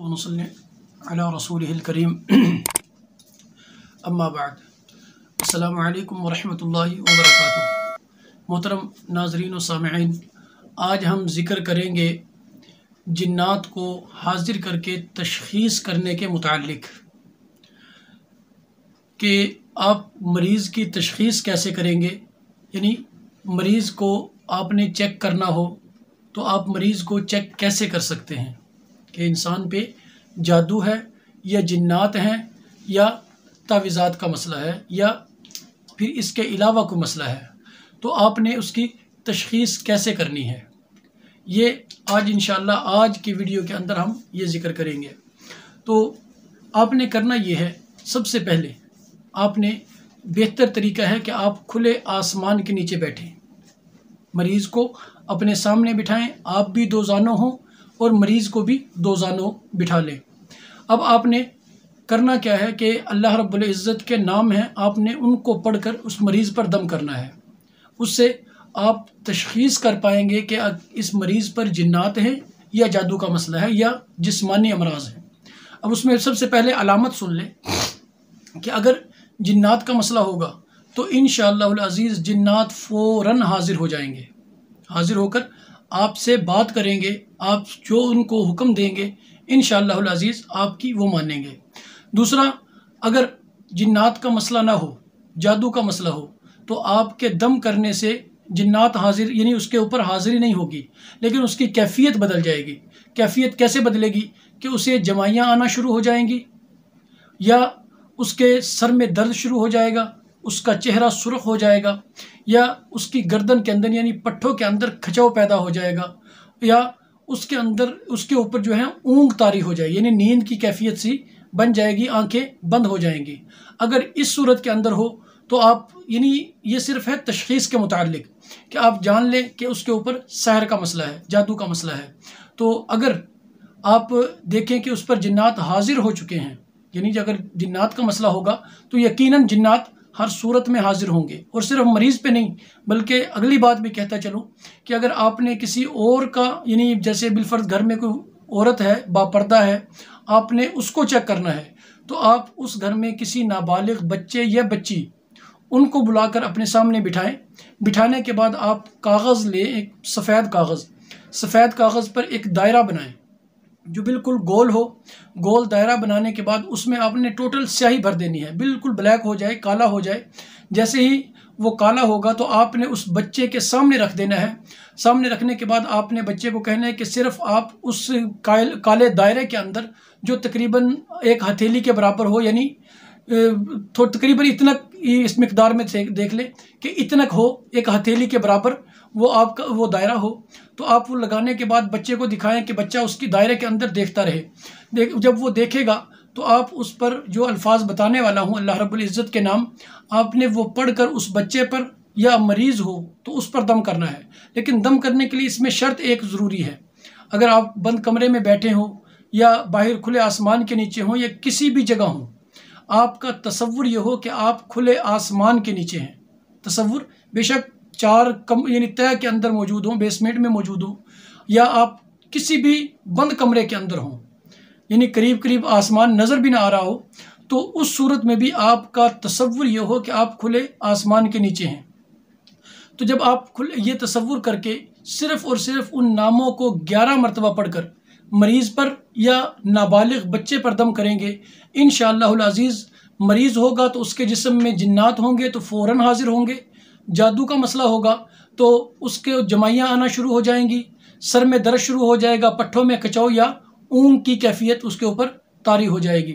व नसल्ली अला रसूलिहिल करीम अम्मा बाद। अस्सलामु अलैकुम व रहमतुल्लाहि व बरकातुहू। मोहतरम नाज़रीन व सामिईन, आज हम ज़िक्र करेंगे जिन्नात को हाजिर करके तशख़ीस करने के मुताल्लिक़ कि आप मरीज़ की तशख़ीस कैसे करेंगे। यानी मरीज़ को आपने चेक करना हो तो आप मरीज़ को चेक कैसे कर सकते हैं कि इंसान पे जादू है या जिन्नात हैं या तावीज़ात का मसला है या फिर इसके अलावा कोई मसला है, तो आपने उसकी तशख़ीस कैसे करनी है। ये आज इंशाअल्लाह आज की वीडियो के अंदर हम ये ज़िक्र करेंगे। तो आपने करना ये है, सबसे पहले आपने बेहतर तरीका है कि आप खुले आसमान के नीचे बैठें, मरीज़ को अपने सामने बिठाएं, आप भी दो जानों हों और मरीज़ को भी दो जानों बिठा लें। अब आपने करना क्या है कि अल्लाह रब्बुल इज़्ज़त के नाम हैं, आपने उनको पढ़कर उस मरीज़ पर दम करना है। उससे आप तशख़ीस कर पाएंगे कि इस मरीज़ पर जिन्नात हैं या जादू का मसला है या जिस्मानी अमराज है। अब उसमें सबसे पहले अलामत सुन लें कि अगर जिन्नात का मसला होगा तो इंशाअल्लाहुल अज़ीज़ जिन्नात फ़ौरन हाजिर हो जाएंगे, हाजिर होकर आपसे बात करेंगे, आप जो उनको हुक्म देंगे इंशाअल्लाहुल अज़ीज़ आपकी वो मानेंगे। दूसरा, अगर जिन्नात का मसला ना हो, जादू का मसला हो, तो आपके दम करने से जिन्नात हाजिर यानी उसके ऊपर हाजिरी नहीं होगी, लेकिन उसकी कैफियत बदल जाएगी। कैफियत कैसे बदलेगी कि उसे जमाइयाँ आना शुरू हो जाएंगी या उसके सर में दर्द शुरू हो जाएगा, उसका चेहरा सुर्ख हो जाएगा या उसकी गर्दन के अंदर यानी पट्ठों के अंदर खिंचाव पैदा हो जाएगा या उसके अंदर उसके ऊपर जो है ऊँग तारी हो जाएगी, यानी नींद की कैफियत सी बन जाएगी, आंखें बंद हो जाएंगी। अगर इस सूरत के अंदर हो तो आप यानी ये सिर्फ है तशख़ीस के मुताल्लिक़ कि आप जान लें कि उसके ऊपर सहर का मसला है, जादू का मसला है। तो अगर आप देखें कि उस पर जिन्नात हाजिर हो चुके हैं, यानी अगर जिन्नात का मसला होगा तो यकीनन जिन्नात हर सूरत में हाजिर होंगे। और सिर्फ मरीज़ पे नहीं, बल्कि अगली बात भी कहता चलूँ कि अगर आपने किसी और का यानी जैसे बिलफर्ज घर में कोई औरत है, बापर्दा है, आपने उसको चेक करना है, तो आप उस घर में किसी नाबालिग बच्चे या बच्ची उनको बुलाकर अपने सामने बिठाएं। बिठाने के बाद आप कागज़ लें, एक सफ़ेद कागज़ पर एक दायरा बनाएं जो बिल्कुल गोल हो। गोल दायरा बनाने के बाद उसमें आपने टोटल स्याही भर देनी है, बिल्कुल ब्लैक हो जाए, काला हो जाए। जैसे ही वो काला होगा तो आपने उस बच्चे के सामने रख देना है। सामने रखने के बाद आपने बच्चे को कहना है कि सिर्फ आप उस काले दायरे के अंदर जो तकरीबन एक हथेली के बराबर हो, यानी तो तकरीबन इतना इस मिकदार में देख ले कि इतना हो, एक हथेली के बराबर वो आपका वो दायरा हो। तो आप वो लगाने के बाद बच्चे को दिखाएं कि बच्चा उसकी दायरे के अंदर देखता रहे। जब वो देखेगा तो आप उस पर जो अल्फाज बताने वाला हूँ अल्लाह रब्बुल इज़्ज़त के नाम, आपने वो पढ़कर उस बच्चे पर या मरीज़ हो तो उस पर दम करना है। लेकिन दम करने के लिए इसमें शर्त एक ज़रूरी है। अगर आप बंद कमरे में बैठे हों या बाहर खुले आसमान के नीचे हों या किसी भी जगह हों, आपका तसव्वुर ये हो कि आप खुले आसमान के नीचे हैं। तसव्वुर बेशक चार यानी तय के अंदर मौजूद हों, बेसमेंट में मौजूद हो, या आप किसी भी बंद कमरे के अंदर हों, यानी करीब करीब आसमान नज़र भी ना आ रहा हो, तो उस सूरत में भी आपका तसव्वुर ये हो कि आप खुले आसमान के नीचे हैं। तो जब आप ये तसव्वुर करके सिर्फ़ और सिर्फ उन नामों को 11 मरतबा पढ़कर मरीज़ पर या नाबालिग बच्चे पर दम करेंगे, इंशाअल्लाहुल अज़ीज़ मरीज़ होगा तो उसके जिस्म में जिन्नात होंगे तो फ़ौरन हाजिर होंगे। जादू का मसला होगा तो उसके जमाइयाँ आना शुरू हो जाएंगी, सर में दर्द शुरू हो जाएगा, पट्ठों में खिंचाव या ऊँग की कैफियत उसके ऊपर तारी हो जाएगी।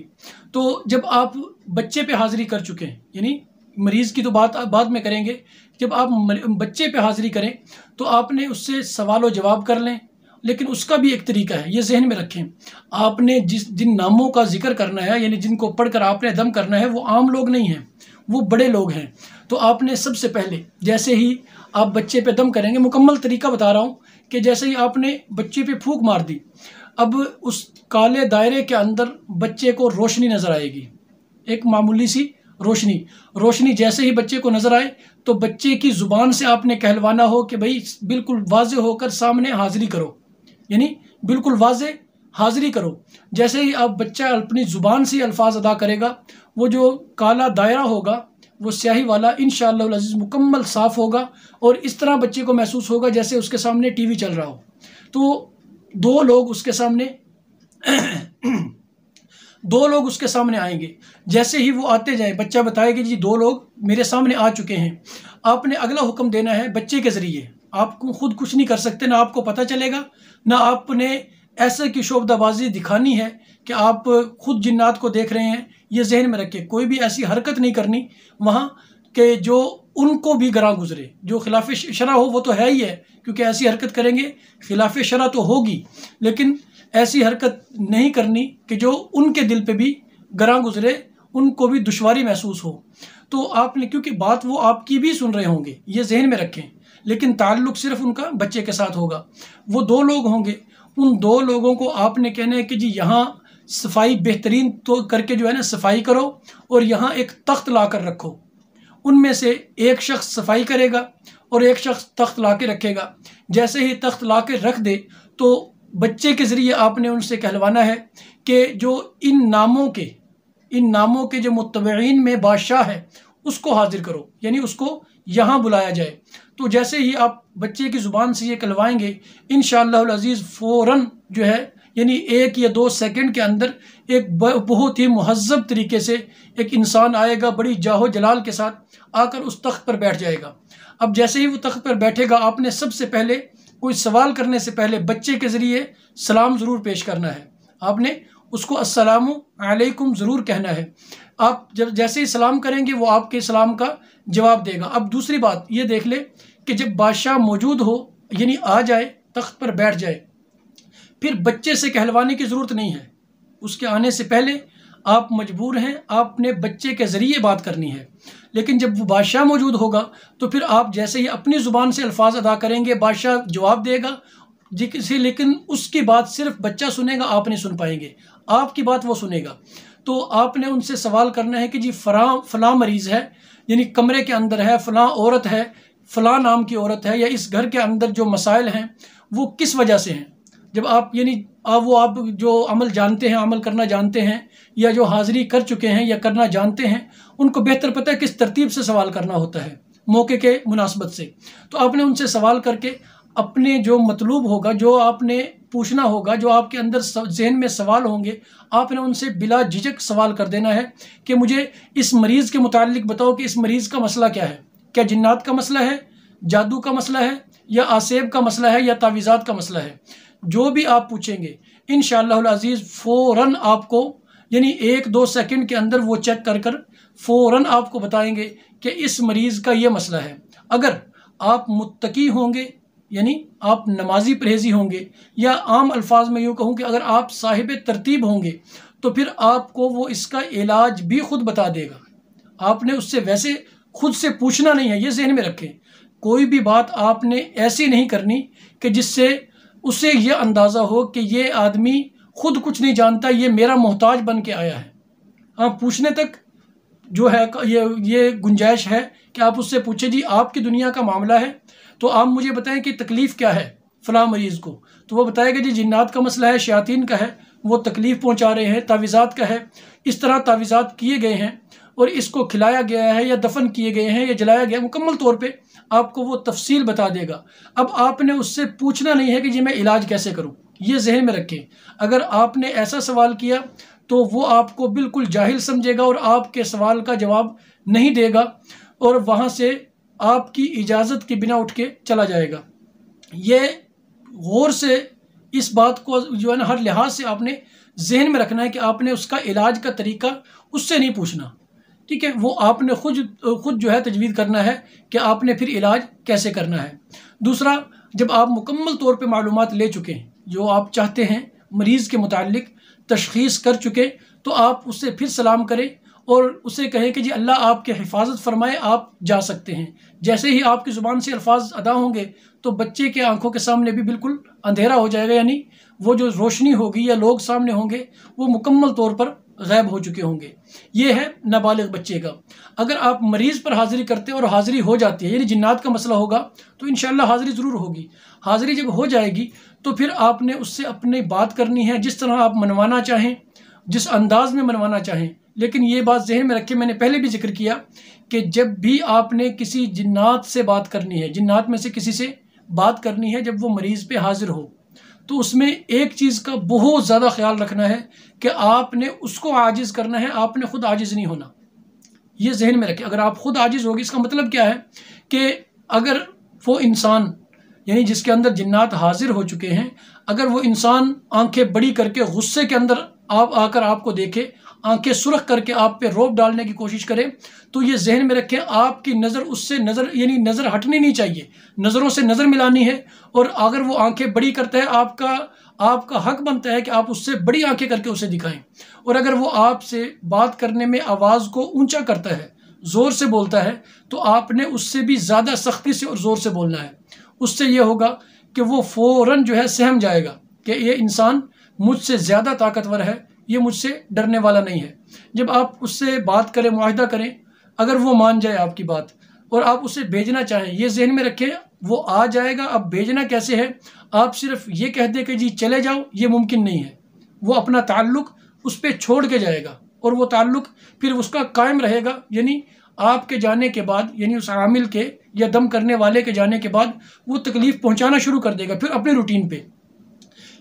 तो जब आप बच्चे पे हाज़िरी कर चुके हैं, यानी मरीज़ की तो बात बाद में करेंगे, जब आप बच्चे पे हाज़िरी करें तो आपने उससे सवाल व जवाब कर लें। लेकिन उसका भी एक तरीका है, ये जहन में रखें। आपने जिन नामों का जिक्र करना है, यानी जिनको पढ़कर आपने दम करना है, वो आम लोग नहीं हैं, वो बड़े लोग हैं। तो आपने सबसे पहले जैसे ही आप बच्चे पे दम करेंगे, मुकम्मल तरीका बता रहा हूँ कि जैसे ही आपने बच्चे पे फूंक मार दी, अब उस काले दायरे के अंदर बच्चे को रोशनी नज़र आएगी, एक मामूली सी रोशनी जैसे ही बच्चे को नज़र आए तो बच्चे की ज़ुबान से आपने कहलवाना हो कि भाई बिल्कुल वाज़े होकर सामने हाज़िरी करो, यानी बिल्कुल वाज़े हाज़िरी करो। जैसे ही आप बच्चा अपनी ज़ुबान से अल्फाज अदा करेगा, वो जो काला दायरा होगा वो स्याही वाला इंशाअल्लाह अज़ीज़ मुकम्मल साफ़ होगा और इस तरह बच्चे को महसूस होगा जैसे उसके सामने टीवी चल रहा हो। तो दो लोग उसके सामने आएंगे। जैसे ही वो आते जाएं, बच्चा बताएगा कि जी 2 लोग मेरे सामने आ चुके हैं। आपने अगला हुक्म देना है बच्चे के ज़रिए। आपको खुद कुछ नहीं कर सकते, ना आपको पता चलेगा, ना आपने ऐसे की शोबदाबाजी दिखानी है कि आप खुद जिन्नात को देख रहे हैं। ये जहन में रखें, कोई भी ऐसी हरकत नहीं करनी वहाँ के जो उनको भी गरां गुजरे। जो खिलाफ शरा हो वो तो है ही है, क्योंकि ऐसी हरकत करेंगे खिलाफ शरा तो होगी, लेकिन ऐसी हरकत नहीं करनी कि जो उनके दिल पे भी गरां गुजरे, उनको भी दुश्वारी महसूस हो। तो आपने, क्योंकि बात वो आपकी भी सुन रहे होंगे, ये जहन में रखें, लेकिन ताल्लुक़ सिर्फ उनका बच्चे के साथ होगा। वो 2 लोग होंगे, उन 2 लोगों को आपने कहना है कि जी यहाँ सफाई बेहतरीन तो करके जो है ना सफाई करो और यहाँ एक तख्त ला कर रखो। उनमें से एक शख्स सफाई करेगा और एक शख्स तख्त ला के रखेगा। जैसे ही तख्त ला के रख दे तो बच्चे के ज़रिए आपने उनसे कहलवाना है कि जो इन नामों के जो मुत्तबईन में बादशाह है उसको हाजिर करो, यानी उसको यहाँ बुलाया जाए। तो जैसे ही आप बच्चे की ज़ुबान से ये कहलवाएंगे, इंशाअल्लाह अज़ीज़ फ़ौरन जो है, यानी 1 या 2 सेकंड के अंदर एक बहुत ही मुहज़्ज़ब तरीके से एक इंसान आएगा, बड़ी जाहो जलाल के साथ आकर उस तख्त पर बैठ जाएगा। अब जैसे ही वो तख्त पर बैठेगा, आपने सबसे पहले कोई सवाल करने से पहले बच्चे के ज़रिए सलाम ज़रूर पेश करना है। आपने उसको अस्सलामु अलैकुम ज़रूर कहना है। आप जब जैसे ही सलाम करेंगे वो आपके सलाम का जवाब देगा। अब दूसरी बात ये देख ले कि जब बादशाह मौजूद हो, यानी आ जाए, तख्त पर बैठ जाए, फिर बच्चे से कहलवाने की ज़रूरत नहीं है। उसके आने से पहले आप मजबूर हैं, आपने बच्चे के ज़रिए बात करनी है। लेकिन जब वो बादशाह मौजूद होगा तो फिर आप जैसे ही अपनी ज़ुबान से अल्फाज अदा करेंगे, बादशाह जवाब देगा जी किसी, लेकिन उसकी बात सिर्फ बच्चा सुनेगा, आप नहीं सुन पाएंगे, आपकी बात वो सुनेगा। तो आपने उनसे सवाल करना है कि जी फ़लाँ मरीज़ है, यानी कमरे के अंदर है, फ़लाँ औरत है, फ़लाँ नाम की औरत है, या इस घर के अंदर जो मसाइल हैं वो किस वजह से हैं। जब आप यानी आप जो अमल जानते हैं, अमल करना जानते हैं, या जो हाज़िरी कर चुके हैं या करना जानते हैं, उनको बेहतर पता है किस तरतीब से सवाल करना होता है मौके के मुनासबत से। तो आपने उनसे सवाल करके अपने जो मतलूब होगा, जो आपने पूछना होगा, जो आपके अंदर जहन में सवाल होंगे, आपने उनसे बिला झिझक सवाल कर देना है कि मुझे इस मरीज़ के मुताल्लिक बताओ कि इस मरीज़ का मसला क्या है। क्या जिन्नात का मसला है, जादू का मसला है, या आसेब का मसला है, या तावीज़ात का मसला है। जो भी आप पूछेंगे इंशाअल्लाह अज़ीज़ फ़ौरन आपको, यानी 1-2 सेकंड के अंदर वो चेक कर फ़ौरन आपको बताएंगे कि इस मरीज़ का ये मसला है। अगर आप मुत्तकी होंगे, यानी आप नमाजी परहेज़ी होंगे, या आम अल्फाज में यूँ कहूँ कि अगर आप साहिब तरतीब होंगे, तो फिर आपको वो इसका इलाज भी खुद बता देगा। आपने उससे वैसे खुद से पूछना नहीं है, ये ज़हन में रखें। कोई भी बात आपने ऐसी नहीं करनी कि जिससे उसे यह अंदाज़ा हो कि ये आदमी खुद कुछ नहीं जानता, ये मेरा मोहताज बन के आया है। हाँ, पूछने तक जो है ये गुंजाइश है कि आप उससे पूछे जी आपकी दुनिया का मामला है, तो आप मुझे बताएं कि तकलीफ़ क्या है फ़लाँ मरीज़ को। तो वो बताएगा जी जिन्नात का मसला है, शयातीन का है, वो तकलीफ़ पहुँचा रहे हैं, तावीज़ात का है, इस तरह तावीज़ात किए गए हैं और इसको खिलाया गया है, या दफन किए गए हैं, या जलाया गया, मुकम्मल तौर पे आपको वो तफसील बता देगा। अब आपने उससे पूछना नहीं है कि जी मैं इलाज कैसे करूं, ये जहन में रखें। अगर आपने ऐसा सवाल किया तो वो आपको बिल्कुल जाहिल समझेगा और आपके सवाल का जवाब नहीं देगा और वहाँ से आपकी इजाज़त के बिना उठ के चला जाएगा। ये गौर से इस बात को जो है ना हर लिहाज से आपने जहन में रखना है कि आपने उसका इलाज का तरीका उससे नहीं पूछना, ठीक है। वो आपने खुद जो है तजवीज़ करना है कि आपने फिर इलाज कैसे करना है। दूसरा, जब आप मुकम्मल तौर पे मालूमात ले चुके हैं जो आप चाहते हैं, मरीज़ के मुताल्लिक तशख़ीस कर चुके, तो आप उससे फिर सलाम करें और उसे कहें कि जी अल्लाह आपके हिफाजत फरमाए, आप जा सकते हैं। जैसे ही आपकी ज़ुबान से अल्फाज अदा होंगे तो बच्चे के आंखों के सामने भी बिल्कुल अंधेरा हो जाएगा, यानी वो जो रोशनी होगी या लोग सामने होंगे वो मुकम्मल तौर पर गायब हो चुके होंगे। ये है नाबालिग बच्चे का। अगर आप मरीज़ पर हाज़िरी करते और हाज़िरी हो जाती है, यानी जिन्नात का मसला होगा, तो इंशाअल्लाह हाज़िरी ज़रूर होगी। हाज़िरी जब हो जाएगी तो फिर आपने उससे अपनी बात करनी है, जिस तरह आप मनवाना चाहें, जिस अंदाज़ में मनवाना चाहें। लेकिन ये बात ज़हन में रखें, मैंने पहले भी जिक्र किया कि जब भी आपने किसी जिन्नात से बात करनी है, जिन्नात में से किसी से बात करनी है, जब वो मरीज़ पे हाज़िर हो, तो उसमें एक चीज़ का बहुत ज़्यादा ख्याल रखना है कि आपने उसको आजिज़ करना है, आपने ख़ुद आजिज़ नहीं होना। ये जहन में रखें। अगर आप ख़ुद आजिज़ होगी, इसका मतलब क्या है कि अगर वो इंसान, यानी जिसके अंदर जिन्नात हाजिर हो चुके हैं, अगर वो इंसान आंखें बड़ी करके गुस्से के अंदर आप आकर आपको देखे, आंखें सुरख करके आप पे रौब डालने की कोशिश करे, तो ये जहन में रखें आपकी नज़र उससे नज़र, यानी नज़र हटनी नहीं चाहिए, नज़रों से नज़र मिलानी है। और अगर वो आंखें बड़ी करता है, आपका हक बनता है कि आप उससे बड़ी आंखें करके उसे दिखाएं। और अगर वो आपसे बात करने में आवाज़ को ऊंचा करता है, ज़ोर से बोलता है, तो आपने उससे भी ज़्यादा सख्ती से और ज़ोर से बोलना है। उससे ये होगा कि वो फ़ौरन जो है सहम जाएगा कि ये इंसान मुझसे ज़्यादा ताकतवर है, ये मुझसे डरने वाला नहीं है। जब आप उससे बात करें, मुआहिदा करें, अगर वो मान जाए आपकी बात और आप उसे भेजना चाहें, ये जहन में रखें वो आ जाएगा। अब भेजना कैसे है, आप सिर्फ ये कह दें कि जी चले जाओ, ये मुमकिन नहीं है। वो अपना ताल्लुक़ उस पर छोड़ के जाएगा और वो ताल्लुक़ फिर उसका कायम रहेगा, यानी आपके जाने के बाद, यानी उस आमिल के या दम करने वाले के जाने के बाद वो तकलीफ़ पहुंचाना शुरू कर देगा फिर अपने रूटीन पे।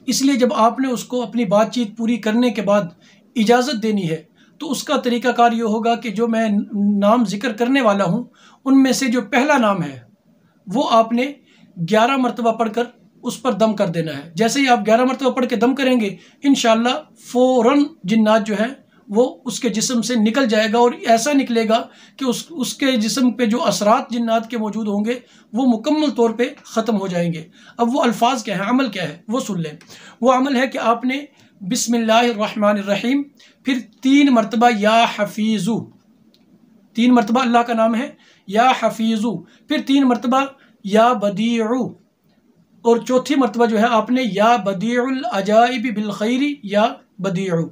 इसलिए जब आपने उसको अपनी बातचीत पूरी करने के बाद इजाज़त देनी है, तो उसका तरीक़ाकार ये होगा कि जो मैं नाम ज़िक्र करने वाला हूँ, उनमें से जो पहला नाम है वो आपने 11 मरतबा पढ़कर उस पर दम कर देना है। जैसे ही आप 11 मरतबा पढ़ के दम करेंगे, इंशाअल्लाह फ़ौरन जिन्नात जो है वो उसके जिस्म से निकल जाएगा। और ऐसा निकलेगा कि उसके जिस्म पे जो असरात जिन्नात के मौजूद होंगे वो मुकम्मल तौर पे ख़त्म हो जाएंगे। अब वो अल्फाज क्या है, अमल क्या है, वो सुन लें। वो अमल है कि आपने बिस्मिल्लाहिर्रहमानिर्रहीम, फिर 3 मरतबा या हफीज़ु, 3 मरतबा अल्लाह का नाम है या हफीज़ु, फिर 3 मरतबा या बदीउ, और चौथी मरतबा जो है आपने या बदीउल अजाइब बिल खैरी या बदीउ।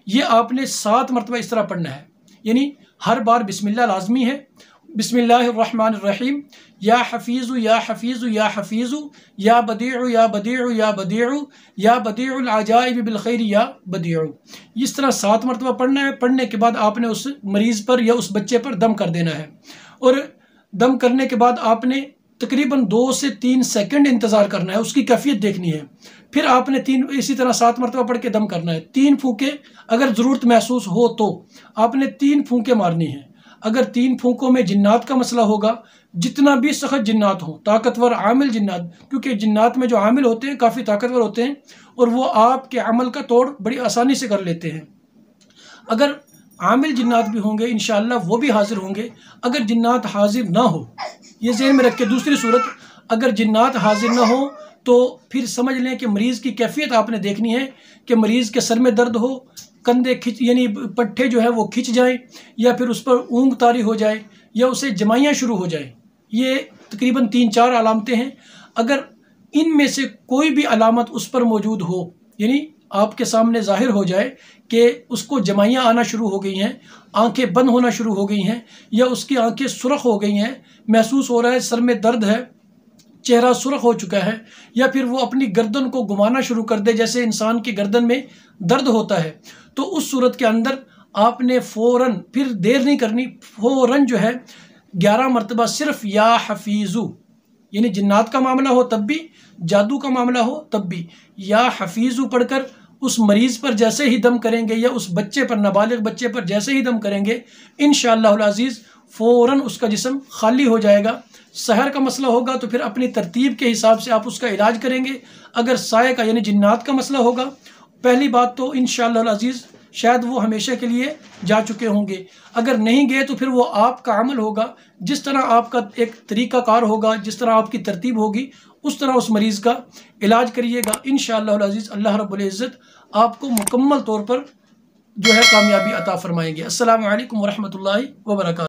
ये आपने 7 मरतबा इस तरह पढ़ना है, यानी हर बार बिस्मिल्लाह लाजमी है। बिस्मिल्लाहिर्रहमानिर्रहीम, या हफीज़ु या हफीज़ु या हफीज़ु, या बदीउ या बदीउ या बदीउ, या बदीउल अजाइब बिल खैरी या बदीउ। इस तरह 7 मरतबा पढ़ना है। पढ़ने के बाद आपने उस मरीज़ पर या उस बच्चे पर दम कर देना है। और दम करने के बाद आपने तकरीबन 2 से 3 सेकंड इंतज़ार करना है, उसकी कैफियत देखनी है। फिर आपने इसी तरह 7 मरतबा पढ़ के दम करना है। 3 फूंके अगर ज़रूरत महसूस हो तो आपने 3 फूंके मारनी है। अगर 3 फूंकों में जिन्नात का मसला होगा, जितना भी सख्त जिन्नात हो, ताकतवर आमिल जिन्नात, क्योंकि जिन्नात में जो आमिल होते हैं काफ़ी ताकतवर होते हैं और वो आपके अमल का तोड़ बड़ी आसानी से कर लेते हैं। अगर आमिल जिन्नात भी होंगे इंशाअल्लाह वो भी हाजिर होंगे। अगर जिन्नात हाजिर ना हो, ये ज़हन में रख के, दूसरी सूरत अगर जिन्नात हाजिर ना हो तो फिर समझ लें कि मरीज़ की कैफियत आपने देखनी है कि मरीज़ के सर में दर्द हो, कंधे खिंच, यानी पट्ठे जो है वो खिंच जाएं, या फिर उस पर ऊँग तारी हो जाए, या उसे जमाइयाँ शुरू हो जाए। ये तकरीबन 3-4 अलामतें हैं। अगर इनमें से कोई भी अलामत उस पर मौजूद हो, यानी आपके सामने ज़ाहिर हो जाए कि उसको जमाइयाँ आना शुरू हो गई हैं, आंखें बंद होना शुरू हो गई हैं, या उसकी आंखें सुरख हो गई हैं, महसूस हो रहा है सर में दर्द है, चेहरा सुरख हो चुका है, या फिर वो अपनी गर्दन को घुमाना शुरू कर दे जैसे इंसान की गर्दन में दर्द होता है, तो उस सूरत के अंदर आपने फ़ौरन, फिर देर नहीं करनी, फ़ौरन जो है 11 मरतबा सिर्फ या हफीज़ु, यानी जिन्नात का मामला हो तब भी, जादू का मामला हो तब भी, या हफीज़ु पढ़कर उस मरीज़ पर जैसे ही दम करेंगे, या उस बच्चे पर, नाबालिग बच्चे पर जैसे ही दम करेंगे, इंशाअल्लाहुल अज़ीज़ फ़ौरन उसका जिस्म खाली हो जाएगा। सहर का मसला होगा तो फिर अपनी तरतीब के हिसाब से आप उसका इलाज करेंगे। अगर साए का यानी जिन्नात का मसला होगा, पहली बात तो इंशाअल्लाहुल अज़ीज़ शायद वो हमेशा के लिए जा चुके होंगे। अगर नहीं गए तो फिर वो आपका अमल होगा, जिस तरह आपका एक तरीक़ाकार होगा, जिस तरह आपकी तरतीब होगी, उस तरह उस मरीज़ का इलाज करिएगा। इंशाअल्लाहुल अज़ीज़ अल्लाह रब्बुल इज़्ज़त आपको मुकम्मल तौर पर जो है कामयाबी अता फ़रमाएंगे। अस्सलामु अलैकुम व रहमतुल्लाहि व बरकातुहू।